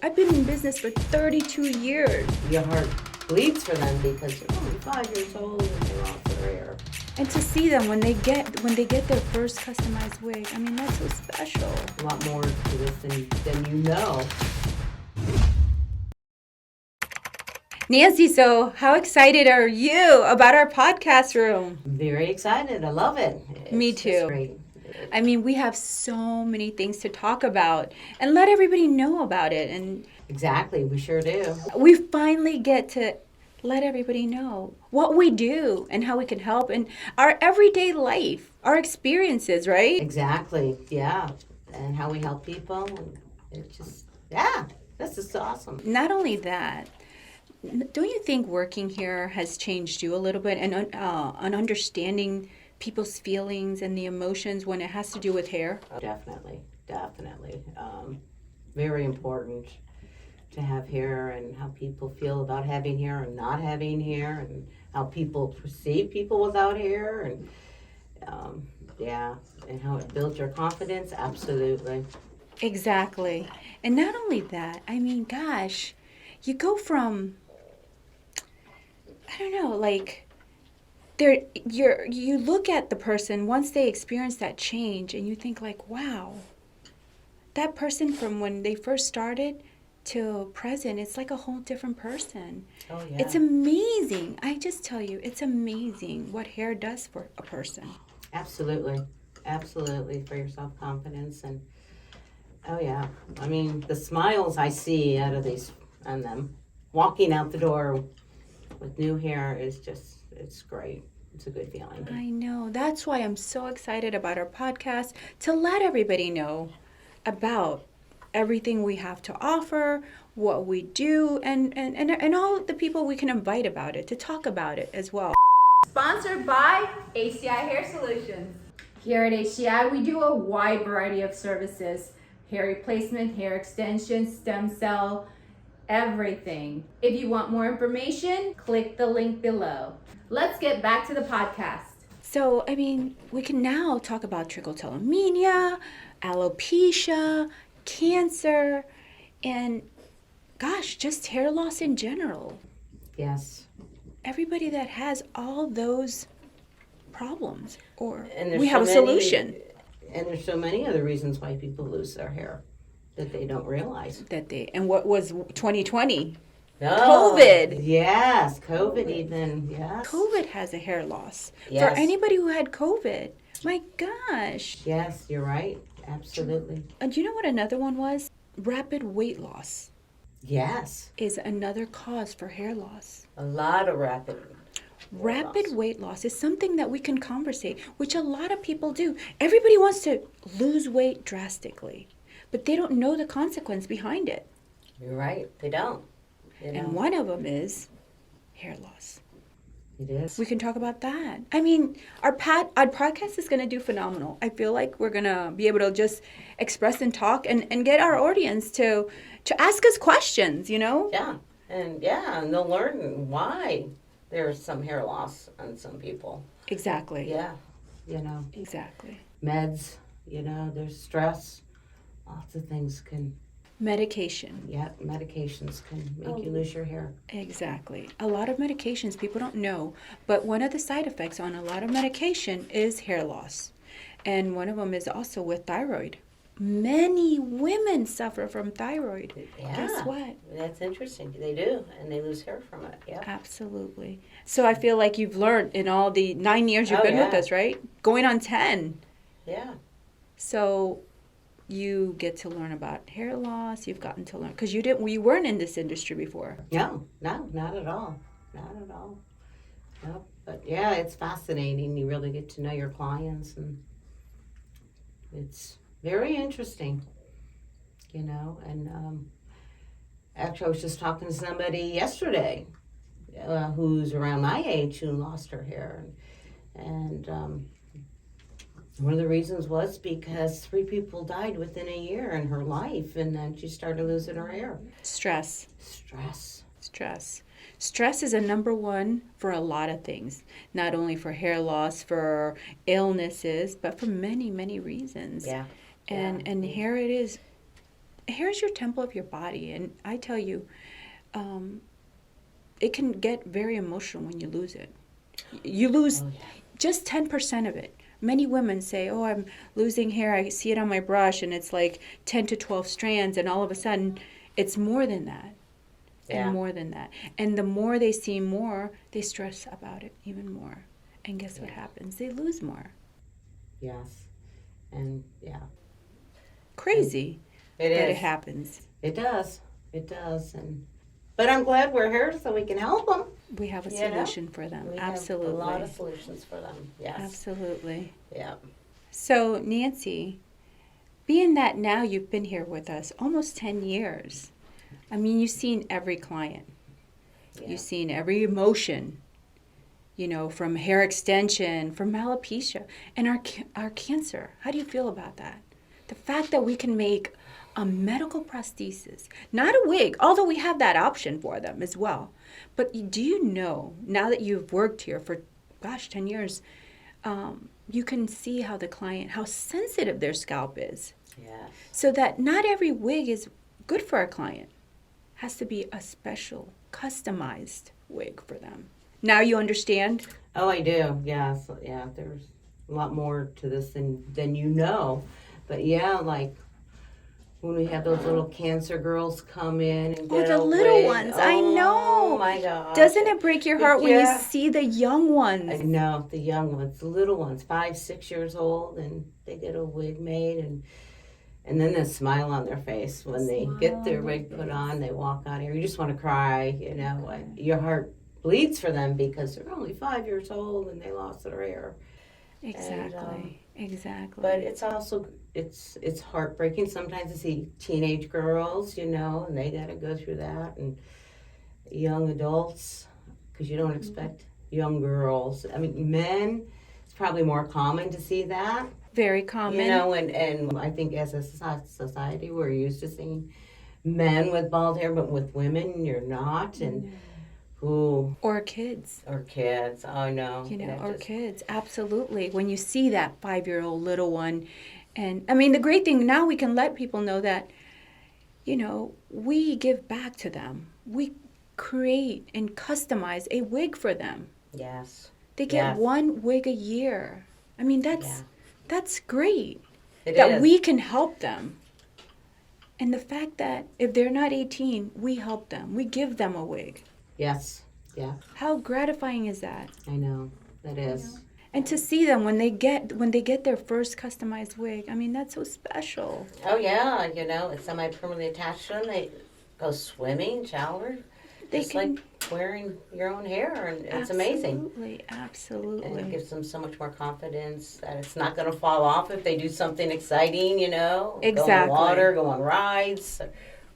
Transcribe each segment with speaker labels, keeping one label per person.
Speaker 1: I've been in business for 32 years.
Speaker 2: Your heart bleeds for them because they're only 5 years old and they're off their hair.
Speaker 1: And to see them when they get their first customized wig, I mean, that's so special.
Speaker 2: A lot more to this than you know.
Speaker 1: Nancy, so how excited are you about our podcast room?
Speaker 2: Very excited. I love it.
Speaker 1: Me
Speaker 2: It's
Speaker 1: too.
Speaker 2: just great.
Speaker 1: I mean, we have so many things to talk about and let everybody know about it. And
Speaker 2: Exactly. We sure do.
Speaker 1: we finally get to let everybody know what we do and how we can help in our everyday life, our experiences, right?
Speaker 2: Exactly. Yeah. And how we help people. And it just, yeah, this is awesome.
Speaker 1: Not only that, don't you think working here has changed you a little bit and on understanding people's feelings and the emotions when it has to do with hair?
Speaker 2: Definitely. Very important to have hair and how people feel about having hair and not having hair and how people perceive people without hair and and how it builds your confidence. Absolutely.
Speaker 1: Exactly. And not only that, I mean, gosh, you go from, I don't know, like you look at the person once they experience that change and you think like, wow, that person from when they first started till present, it's like a whole different person.
Speaker 2: Oh yeah.
Speaker 1: It's amazing. I just tell you, it's amazing what hair does for a person.
Speaker 2: Absolutely for your self-confidence. And oh yeah, I mean the smiles I see out of these on them walking out the door with new hair is just, it's great. It's a good feeling.
Speaker 1: I know. That's why I'm so excited about our podcast, to let everybody know about everything we have to offer, what we do, and all the people we can invite about it, to talk about it as well.
Speaker 3: Sponsored by HCI Hair Solutions. Here at HCI, we do a wide variety of services: hair replacement, hair extension, stem cell, everything. If you want more information, click the link below. Let's get back to the podcast.
Speaker 1: So, I mean, we can now talk about trichotillomania, alopecia, cancer, and gosh, just hair loss in general.
Speaker 2: Yes.
Speaker 1: Everybody that has all those problems, or
Speaker 2: And there's
Speaker 1: we have a
Speaker 2: so many-
Speaker 1: solution.
Speaker 2: And there's so many other reasons why people lose their hair that they don't realize.
Speaker 1: And what was 2020?
Speaker 2: Oh,
Speaker 1: COVID.
Speaker 2: Yes, COVID even. Yes.
Speaker 1: COVID has a hair loss.
Speaker 2: Yes.
Speaker 1: For anybody who had COVID, my gosh.
Speaker 2: Yes, you're right. Absolutely.
Speaker 1: And you know what another one was? Rapid weight loss
Speaker 2: Yes.
Speaker 1: is another cause for hair loss.
Speaker 2: A lot of rapid
Speaker 1: Rapid weight loss is something that we can conversate, which a lot of people do. Everybody wants to lose weight drastically, but they don't know the consequence behind it.
Speaker 2: You're right. They don't. You know,
Speaker 1: And one of them is hair loss.
Speaker 2: it is.
Speaker 1: We can talk about that. I mean, our podcast is going to do phenomenal. I feel like we're going to be able to just express and talk and get our audience to ask us questions, you know?
Speaker 2: Yeah. And they'll learn why there's some hair loss on some people.
Speaker 1: Exactly.
Speaker 2: Yeah. You know,
Speaker 1: Exactly.
Speaker 2: meds, there's stress. Lots of things can,
Speaker 1: Medication.
Speaker 2: medications can make you lose your hair.
Speaker 1: Exactly. A lot of medications people don't know, but one of the side effects on a lot of medication is hair loss. And one of them is also with thyroid. Many women suffer from thyroid.
Speaker 2: Yeah.
Speaker 1: Guess what?
Speaker 2: That's interesting. They do, and they lose hair from it. Yeah.
Speaker 1: Absolutely. So I feel like you've learned in all the 9 years you've
Speaker 2: Oh,
Speaker 1: been with
Speaker 2: yeah.
Speaker 1: us, right? Going on 10.
Speaker 2: Yeah.
Speaker 1: So you get to learn about hair loss. You've gotten to learn, because we weren't in this industry before.
Speaker 2: No, not at all. Not at all. No, but yeah, it's fascinating. You really get to know your clients, and it's very interesting, and actually I was just talking to somebody yesterday who's around my age who lost her hair, and one of the reasons was because 3 people died within a year in her life, and then she started losing her hair.
Speaker 1: Stress.
Speaker 2: Stress.
Speaker 1: Stress is a number one for a lot of things, not only for hair loss, for illnesses, but for many, many reasons.
Speaker 2: Yeah.
Speaker 1: And here it is. hair is your temple of your body, and I tell you, it can get very emotional when you lose it. You lose just 10% of it. Many women say, oh, I'm losing hair. I see it on my brush, and it's like 10 to 12 strands, and all of a sudden, it's more than that.
Speaker 2: Yeah.
Speaker 1: And more than that. And the more they see more, they stress about it even more. And guess what happens? They lose more.
Speaker 2: Yes. And
Speaker 1: Crazy
Speaker 2: it
Speaker 1: that
Speaker 2: is.
Speaker 1: it happens.
Speaker 2: It does. It does. But I'm glad we're here so we can help them.
Speaker 1: We have a
Speaker 2: You know?
Speaker 1: solution for them.
Speaker 2: We
Speaker 1: Absolutely.
Speaker 2: have a lot of solutions for them. Yes.
Speaker 1: Absolutely.
Speaker 2: Yeah.
Speaker 1: So, Nancy, being that now you've been here with us almost 10 years, I mean, you've seen every client.
Speaker 2: Yeah.
Speaker 1: You've seen every emotion, you know, from hair extension, from alopecia, and our cancer. How do you feel about that? The fact that we can make a medical prosthesis, not a wig, although we have that option for them as well. But do you know, now that you've worked here for, 10 years, you can see how how sensitive their scalp is.
Speaker 2: Yes.
Speaker 1: So that not every wig is good for a client. Has to be a special, customized wig for them. Now you understand?
Speaker 2: Oh, I do. Yes. Yeah. There's a lot more to this than you know. But yeah, like when we have those little cancer girls come in and get
Speaker 1: the
Speaker 2: a
Speaker 1: little
Speaker 2: wig.
Speaker 1: ones. I know.
Speaker 2: Oh my gosh.
Speaker 1: Doesn't it break your heart when you
Speaker 2: Yeah.
Speaker 1: see the young ones?
Speaker 2: I know, the young ones, the little ones, 5, 6 years old, and they get a wig made, and then the smile on their face when they get their wig put on. They walk out here. You just want to cry, you know. And your heart bleeds for them because they're only 5 years old and they lost their hair.
Speaker 1: Exactly. Exactly.
Speaker 2: But it's also it's heartbreaking sometimes to see teenage girls, you know, and they got to go through that, and young adults, because you don't expect young girls. I mean, men, it's probably more common to see that.
Speaker 1: Very common.
Speaker 2: You know, and I think as a society, we're used to seeing men with bald hair, but with women, you're not. And who
Speaker 1: or kids.
Speaker 2: or kids, oh no,
Speaker 1: You know,
Speaker 2: that
Speaker 1: or
Speaker 2: just-
Speaker 1: kids. Absolutely. When you see that 5-year-old little one. And I mean, the great thing now, we can let people know that, you know, we give back to them. We create and customize a wig for them.
Speaker 2: Yes,
Speaker 1: They get
Speaker 2: Yes.
Speaker 1: one wig a year. I mean, that's great.
Speaker 2: it
Speaker 1: That
Speaker 2: is.
Speaker 1: we can help them. And the fact that if they're not 18, we help them. We give them a wig.
Speaker 2: Yes, yeah,
Speaker 1: How gratifying is that?
Speaker 2: I know that is.
Speaker 1: And to see them when they get their first customized wig, I mean, that's so special.
Speaker 2: Oh yeah, you know, it's semi-permanently attached to them. They go swimming, shower.
Speaker 1: They
Speaker 2: It's
Speaker 1: can
Speaker 2: like wearing your own hair, and it's amazing.
Speaker 1: Absolutely,
Speaker 2: And it
Speaker 1: absolutely.
Speaker 2: gives them so much more confidence that it's not going to fall off if they do something exciting, you know. Go in
Speaker 1: Exactly.
Speaker 2: water, go on rides,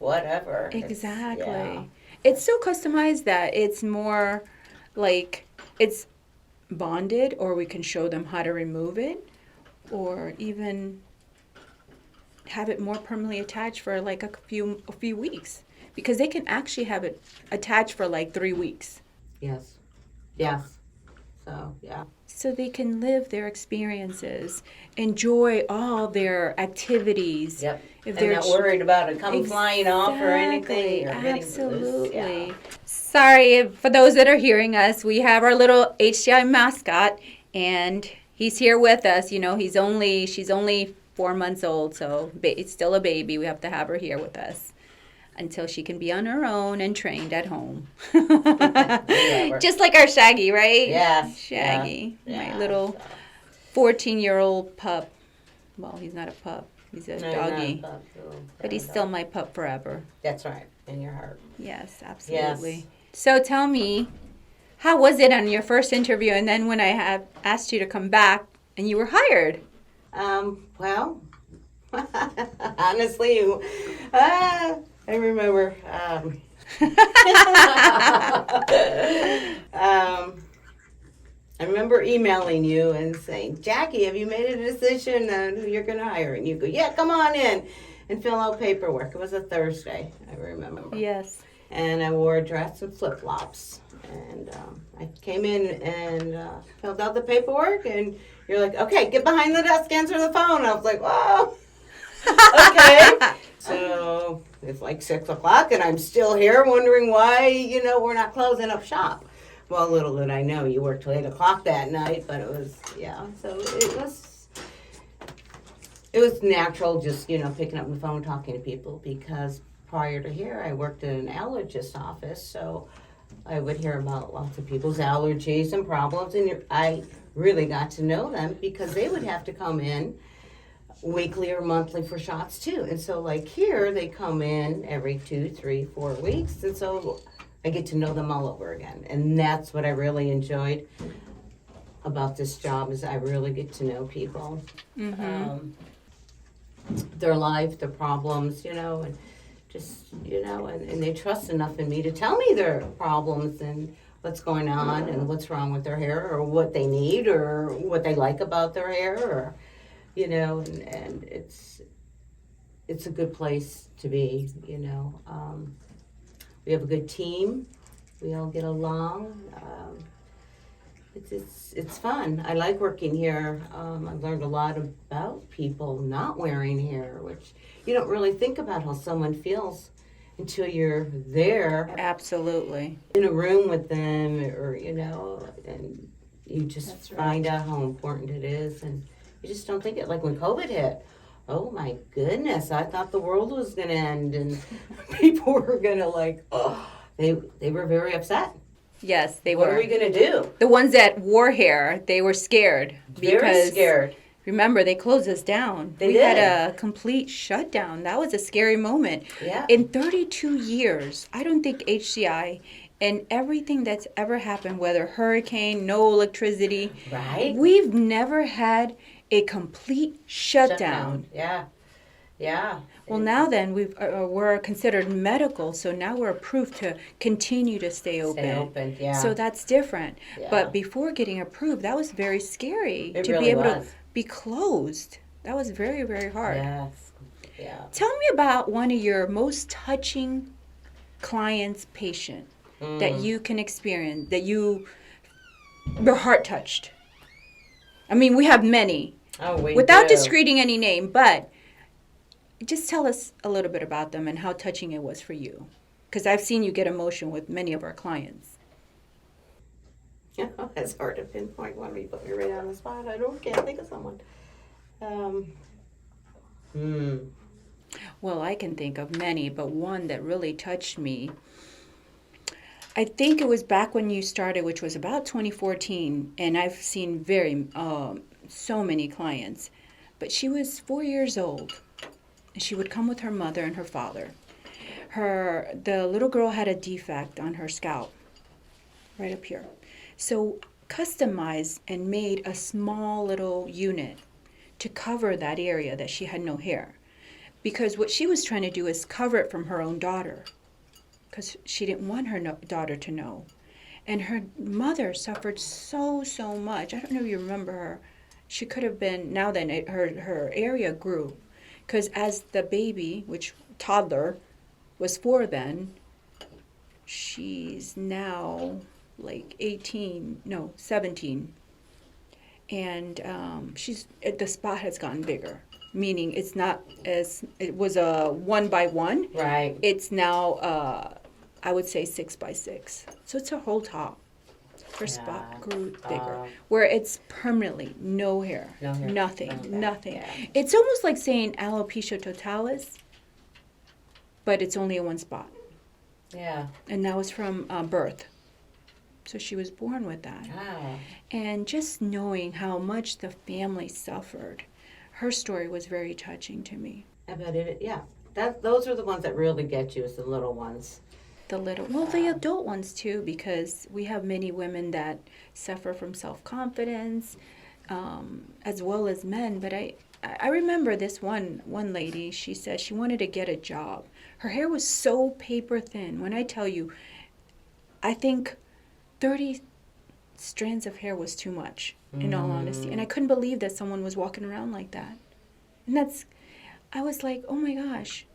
Speaker 2: whatever.
Speaker 1: Exactly.
Speaker 2: Yeah.
Speaker 1: It's so customized that it's more like it's bonded, or we can show them how to remove it, or even have it more permanently attached for like a few weeks, because they can actually have it attached for like 3 weeks,
Speaker 2: Yes. Yes. So, yeah.
Speaker 1: so they can live their experiences, enjoy all their activities.
Speaker 2: Yep.
Speaker 1: If
Speaker 2: They're not worried about it coming flying off or anything. Or getting
Speaker 1: Absolutely.
Speaker 2: loose. Yeah.
Speaker 1: Sorry, for those that are hearing us, we have our little HCI mascot, and he's here with us. You know, she's only 4 months old, so it's still a baby. We have to have her here with us until she can be on her own and trained at home. Just like our Shaggy, right?
Speaker 2: Yes.
Speaker 1: Shaggy,
Speaker 2: Yeah.
Speaker 1: my little 14-year-old pup. Well, he's not a pup. He's a
Speaker 2: No,
Speaker 1: doggy.
Speaker 2: no,
Speaker 1: But he's still my pup forever.
Speaker 2: That's right. In your heart.
Speaker 1: Yes, absolutely.
Speaker 2: Yes.
Speaker 1: So tell me, how was it on your first interview, and then when I had asked you to come back and you were hired?
Speaker 2: Well, honestly, I remember. I remember emailing you and saying, Jackie, have you made a decision on who you're going to hire? And you go, yeah, come on in and fill out paperwork. It was a Thursday, I remember.
Speaker 1: Yes.
Speaker 2: And I wore a dress and flip-flops. And I came in and filled out the paperwork. And you're like, okay, get behind the desk, answer the phone. I was like, whoa. Okay. So it's like 6 o'clock and I'm still here wondering why, we're not closing up shop. Well, little did I know you worked till 8 o'clock that night, but it was, so it was natural just, picking up the phone, talking to people, because prior to here I worked in an allergist office, so I would hear about lots of people's allergies and problems, and I really got to know them because they would have to come in weekly or monthly for shots too. And so like here, they come in every 2, 3, 4 weeks, and so I get to know them all over again. And that's what I really enjoyed about this job, is I really get to know people. Their life, their problems, and just, and they trust enough in me to tell me their problems and what's going on and what's wrong with their hair, or what they need, or what they like about their hair, or, and it's a good place to be, we have a good team. We all get along. It's fun. I like working here. I've learned a lot about people not wearing hair, which you don't really think about how someone feels until you're there.
Speaker 1: Absolutely.
Speaker 2: In a room with them, or, and you just find out how important it is, and you just don't think it. Like when COVID hit, oh my goodness, I thought the world was going to end, and people were going to they were very upset.
Speaker 1: Yes, they
Speaker 2: What
Speaker 1: were.
Speaker 2: are we going to do?
Speaker 1: The ones that wore hair, they were scared.
Speaker 2: Very scared.
Speaker 1: Remember, they closed us down.
Speaker 2: They
Speaker 1: we
Speaker 2: did.
Speaker 1: had a complete shutdown. That was a scary moment.
Speaker 2: Yeah.
Speaker 1: In 32 years, I don't think HCI and everything that's ever happened, whether hurricane, no electricity,
Speaker 2: Right.
Speaker 1: we've never had a complete shutdown.
Speaker 2: Yeah. Yeah.
Speaker 1: Well, now then, we're considered medical, so now we're approved to continue to stay open.
Speaker 2: Stay open, yeah.
Speaker 1: So that's different.
Speaker 2: Yeah.
Speaker 1: But before getting approved, that was very scary.
Speaker 2: It
Speaker 1: to
Speaker 2: really
Speaker 1: be able
Speaker 2: was.
Speaker 1: to be closed. That was very, very hard.
Speaker 2: Yes. Yeah.
Speaker 1: Tell me about one of your most touching clients, patient, that you can experience, that your heart touched. I mean, we have many.
Speaker 2: Oh, we
Speaker 1: Without
Speaker 2: do.
Speaker 1: discreting any name, but just tell us a little bit about them and how touching it was for you. Because I've seen you get emotion with many of our clients.
Speaker 2: It's hard to pinpoint one. You put me right on the spot. Can't think of someone.
Speaker 1: Well, I can think of many, but one that really touched me, I think it was back when you started, which was about 2014, and I've seen so many clients. But she was 4 years old. She would come with her mother and her father. The little girl had a defect on her scalp, right up here. So customized and made a small little unit to cover that area that she had no hair. Because what she was trying to do is cover it from her own daughter, because she didn't want her daughter to know. And her mother suffered so much. I don't know if you remember her. She could have been, now then, her area grew. Because as the baby, which toddler, was 4 then, she's now like 17. And the spot has gotten bigger. Meaning it was a 1 by 1.
Speaker 2: Right.
Speaker 1: It's now, I would say 6 by 6. So it's a whole top. Her spot grew bigger. Where it's permanently no hair.
Speaker 2: No hair.
Speaker 1: Nothing.
Speaker 2: Yeah.
Speaker 1: It's almost like saying alopecia totalis, but it's only in one spot.
Speaker 2: Yeah.
Speaker 1: And that was from birth. So she was born with that.
Speaker 2: Wow.
Speaker 1: And just knowing how much the family suffered, her story was very touching to me.
Speaker 2: I bet it. Yeah. Those are the ones that really get you, is the little ones.
Speaker 1: The adult ones too, because we have many women that suffer from self-confidence, as well as men. But I remember this one lady, she said she wanted to get a job. Her hair was so paper thin. When I tell you, I think 30 strands of hair was too much, in all honesty. And I couldn't believe that someone was walking around like that. And I was like, oh my gosh.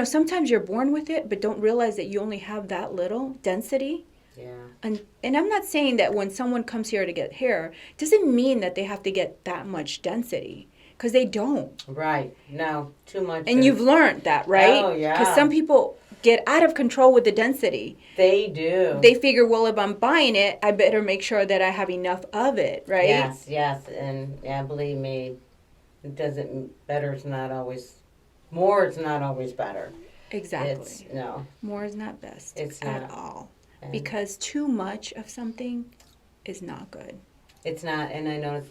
Speaker 1: Sometimes you're born with it, but don't realize that you only have that little density.
Speaker 2: Yeah.
Speaker 1: And I'm not saying that when someone comes here to get hair, doesn't mean that they have to get that much density. because they don't.
Speaker 2: Right. No, too much.
Speaker 1: And you've learned that, right?
Speaker 2: Oh, yeah.
Speaker 1: Because some people get out of control with the density.
Speaker 2: They do.
Speaker 1: They figure, well, if I'm buying it, I better make sure that I have enough of it, right?
Speaker 2: Yes. And yeah, believe me, it doesn't, better is not always, more is not always better.
Speaker 1: Exactly.
Speaker 2: No.
Speaker 1: More is not best
Speaker 2: It's
Speaker 1: at
Speaker 2: not.
Speaker 1: all.
Speaker 2: And
Speaker 1: Because too much of something is not good.
Speaker 2: it's not, and I know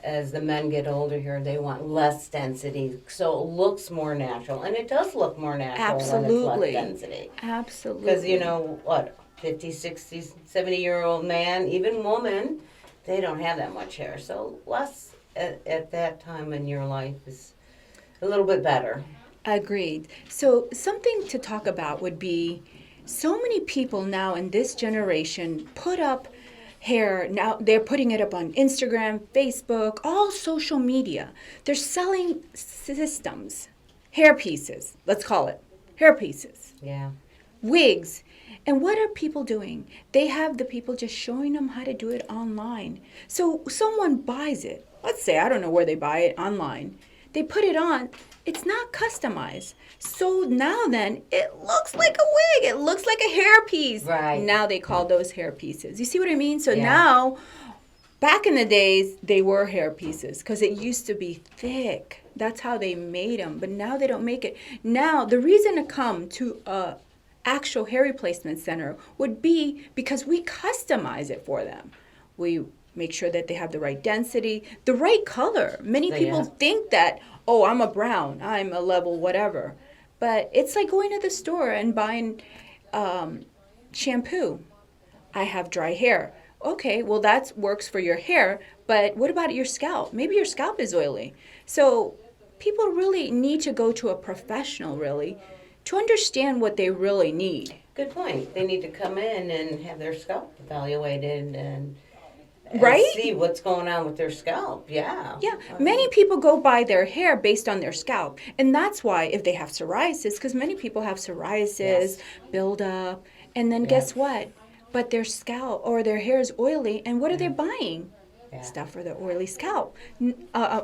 Speaker 2: as the men get older here, they want less density, so it looks more natural. And it does look more natural
Speaker 1: Absolutely.
Speaker 2: when it's less density.
Speaker 1: Absolutely.
Speaker 2: Because, you know, what, 50, 60, 70-year-old man, even woman, they don't have that much hair. So less at that time in your life is a little bit better.
Speaker 1: Agreed. So something to talk about would be so many people now in this generation put up hair. Now they're putting it up on Instagram, Facebook, all social media. They're selling systems, hair pieces, let's call it, hair pieces,
Speaker 2: Yeah.
Speaker 1: wigs. And what are people doing? They have the people just showing them how to do it online. So someone buys it. Let's say, I don't know where they buy it, online. They put it on. It's not customized. So now then, it looks like a wig. It looks like a hairpiece.
Speaker 2: Right.
Speaker 1: Now they call those hair pieces. You see what I mean? So
Speaker 2: Yeah.
Speaker 1: now, back in the days, they were hair pieces because it used to be thick. That's how they made them. But now they don't make it. Now, the reason to come to a actual hair replacement center would be because we customize it for them. We make sure that they have the right density, the right color. Many people
Speaker 2: Yeah.
Speaker 1: think that, oh, I'm a brown, I'm a level whatever. But it's like going to the store and buying shampoo. I have dry hair. Okay, well that works for your hair, but what about your scalp? Maybe your scalp is oily. So people really need to go to a professional really to understand what they really need.
Speaker 2: Good point. They need to come in and have their scalp evaluated and
Speaker 1: Right?
Speaker 2: see what's going on with their scalp. Yeah.
Speaker 1: Yeah, many people go buy their hair based on their scalp. And that's why if they have psoriasis, because many people have psoriasis,
Speaker 2: Yes.
Speaker 1: buildup, and then
Speaker 2: Yeah.
Speaker 1: guess what? But their scalp or their hair is oily, and what are they buying?
Speaker 2: Yeah.
Speaker 1: Stuff for the oily scalp,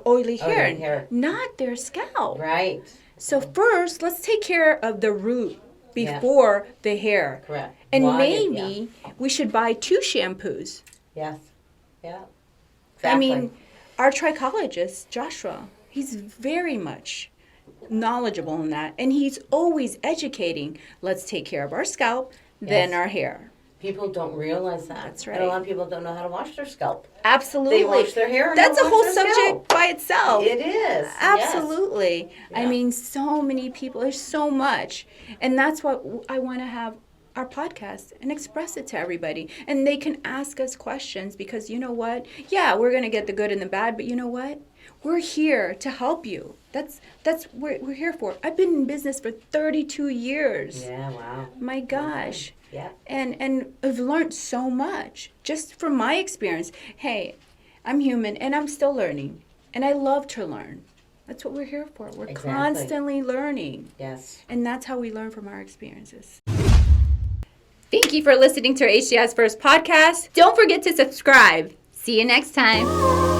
Speaker 1: oily hair,
Speaker 2: Oily hair.
Speaker 1: not their scalp.
Speaker 2: Right.
Speaker 1: So first, let's take care of the root
Speaker 2: Yeah.
Speaker 1: before the hair.
Speaker 2: Correct.
Speaker 1: And
Speaker 2: Why-
Speaker 1: maybe we should buy 2 shampoos.
Speaker 2: Yes. Yeah.
Speaker 1: I
Speaker 2: Exactly.
Speaker 1: mean, our trichologist, Joshua, he's very much knowledgeable in that. And he's always educating. Let's take care of our scalp, then
Speaker 2: Yes.
Speaker 1: our hair.
Speaker 2: People don't realize that.
Speaker 1: That's
Speaker 2: And a
Speaker 1: right.
Speaker 2: lot of people don't know how to wash their scalp.
Speaker 1: Absolutely.
Speaker 2: They wash their hair and
Speaker 1: That's a
Speaker 2: don't
Speaker 1: whole
Speaker 2: wash their
Speaker 1: subject
Speaker 2: scalp.
Speaker 1: by itself.
Speaker 2: It is.
Speaker 1: Absolutely. I
Speaker 2: Yeah.
Speaker 1: mean, so many people, there's so much. And that's what I want to have our podcast and express it to everybody. And they can ask us questions because you know what? Yeah, we're going to get the good and the bad, but you know what? We're here to help you. That's what we're here for. I've been in business for 32 years.
Speaker 2: Yes. Yeah. Wow.
Speaker 1: My gosh.
Speaker 2: Yeah.
Speaker 1: And I've learned so much just from my experience. Hey, I'm human and I'm still learning. And I love to learn. That's what we're here for. We're
Speaker 2: Exactly.
Speaker 1: constantly learning.
Speaker 2: Yes.
Speaker 1: And that's how we learn from our experiences. Thank you for listening to HCI's first podcast. Don't forget to subscribe. See you next time.